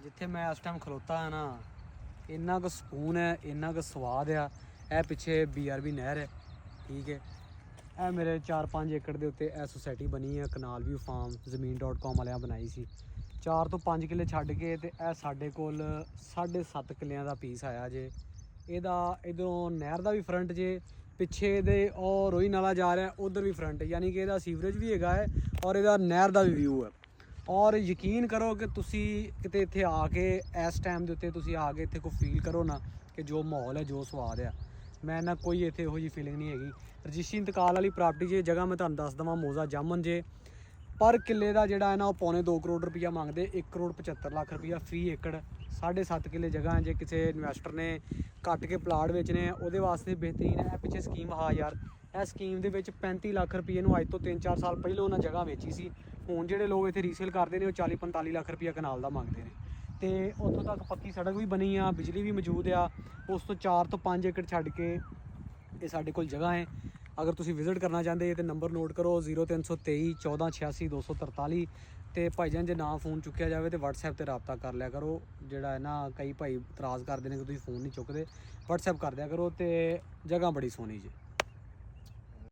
ਜਿੱਥੇ ਮੈਂ ਇਸ ਟਾਈਮ ਖਲੋਤਾ ਹਾਂ ਨਾ, ਇੰਨਾ ਕੁ ਸਕੂਨ ਹੈ, ਇੰਨਾ ਕੁ ਸਵਾਦ ਆ। ਇਹ ਪਿੱਛੇ BRB ਨਹਿਰ ਹੈ, ਠੀਕ ਹੈ। ਇਹ ਮੇਰੇ 4-5 ਏਕੜ ਦੇ ਉੱਤੇ ਇਹ ਸੁਸਾਇਟੀ ਬਣੀ ਹੈ, ਕਨਾਲ ਵਿਊ ਫਾਰਮ ਜ਼ਮੀਨ.com ਵਾਲਿਆਂ ਬਣਾਈ ਸੀ। 4 ਤੋਂ 5 ਕਿੱਲੇ ਛੱਡ ਕੇ ਤੇ ਇਹ ਸਾਡੇ ਕੋਲ 7.5 ਕਿੱਲਿਆਂ ਦਾ ਪੀਸ ਆਇਆ ਜੇ। ਇਹਦਾ ਇੱਧਰੋਂ ਨਹਿਰ ਦਾ ਵੀ ਫਰੰਟ ਜੇ, ਪਿੱਛੇ ਦੇ ਉਹ ਰੋਈ ਨਾਲਾ ਜਾ ਰਿਹਾ, ਉਧਰ ਵੀ ਫਰੰਟ, ਯਾਨੀ ਕਿ ਇਹਦਾ ਸੀਵਰੇਜ ਵੀ ਹੈਗਾ ਹੈ ਔਰ ਇਹਦਾ ਨਹਿਰ ਦਾ ਵੀ ਵਿਊ ਹੈ। ਔਰ ਯਕੀਨ ਕਰੋ ਕਿ ਤੁਸੀਂ ਕਿਤੇ ਇੱਥੇ ਆ ਕੇ ਇਸ ਟਾਈਮ ਦੇ ਉੱਤੇ ਤੁਸੀਂ ਆ ਕੇ ਇੱਥੇ ਕੋਈ ਫੀਲ ਕਰੋ ਨਾ ਕਿ ਜੋ ਮਾਹੌਲ ਹੈ, ਜੋ ਸਵਾਦ ਆ, ਮੈਂ ਨਾ ਕੋਈ ਇੱਥੇ ਇਹੋ ਜਿਹੀ ਫੀਲਿੰਗ ਨਹੀਂ ਹੈਗੀ। ਰਜਿਸਟਰੀ ਇੰਤਕਾਲ ਵਾਲੀ ਪ੍ਰਾਪਰਟੀ ਜੇ ਜਗ੍ਹਾ ਮੈਂ ਤੁਹਾਨੂੰ ਦੱਸ ਦੇਵਾਂ, ਮੋਜ਼ਾ ਜਾਮਨ ਜੇ। ਪਰ ਕਿੱਲੇ ਦਾ ਜਿਹੜਾ ਹੈ ਨਾ ਉਹ ਪੌਣੇ 2 ਕਰੋੜ ਰੁਪਈਆ ਮੰਗਦੇ, 1 ਕਰੋੜ 75 ਲੱਖ ਰੁਪਈਆ ਫੀ ਏਕੜ। 7.5 ਕਿੱਲੇ ਜਗ੍ਹਾ ਹੈ, ਜੇ ਕਿਸੇ ਇਨਵੈਸਟਰ ਨੇ ਕੱਟ ਕੇ ਪਲਾਟ ਵੇਚਣੇ ਆ ਉਹਦੇ ਵਾਸਤੇ ਬਿਹਤਰੀਨ ਹੈ। ਇਹ ਪਿੱਛੇ ਸਕੀਮ ਆ ਯਾਰ, ਇਹ ਸਕੀਮ ਦੇ ਵਿੱਚ 35 ਲੱਖ ਰੁਪਈਏ ਨੂੰ ਅੱਜ ਤੋਂ 3-4 ਸਾਲ ਪਹਿਲਾਂ ਉਹਨਾਂ ਜਗ੍ਹਾ ਵੇਚੀ ਸੀ। ਹੁਣ ਜਿਹੜੇ ਲੋਕ ਇੱਥੇ ਰੀਸੇਲ ਕਰਦੇ ਨੇ ਉਹ 40-45 ਲੱਖ ਰੁਪਈਆ ਕਨਾਲ ਦਾ ਮੰਗਦੇ ਨੇ। ਤੇ ਉੱਥੋਂ ਤੱਕ ਪੱਕੀ ਸੜਕ ਵੀ ਬਣੀ ਆ, ਬਿਜਲੀ ਵੀ ਮੌਜੂਦ ਆ। ਉਸ ਤੋਂ 4 ਤੋਂ 5 ਏਕੜ ਛੱਡ ਕੇ ਇਹ ਸਾਡੇ ਕੋਲ ਜਗ੍ਹਾ ਹੈ। ਅਗਰ ਤੁਸੀਂ ਵਿਜ਼ਿਟ ਕਰਨਾ ਚਾਹੁੰਦੇ ਤਾਂ ਨੰਬਰ ਨੋਟ ਕਰੋ 0323 1486 243। ਤੇ ਭਾਈਜਾਨ ਜੇ ਨਾ ਫੋਨ ਚੁੱਕਿਆ ਜਾਵੇ ਤਾਂ WhatsApp ਤੇ ਰਾਬਤਾ ਕਰ ਲਿਆ ਕਰੋ। ਜਿਹੜਾ ਹੈ ਨਾ ਕਈ ਭਾਈ ਇਤਰਾਜ਼ ਕਰਦੇ ਨੇ ਕਿ ਤੁਸੀਂ ਫੋਨ ਨਹੀਂ ਚੁੱਕਦੇ, WhatsApp ਕਰ ਦਿਆ ਕਰੋ। ਤੇ ਜਗ੍ਹਾ ਬੜੀ ਸੋਹਣੀ ਜੀ।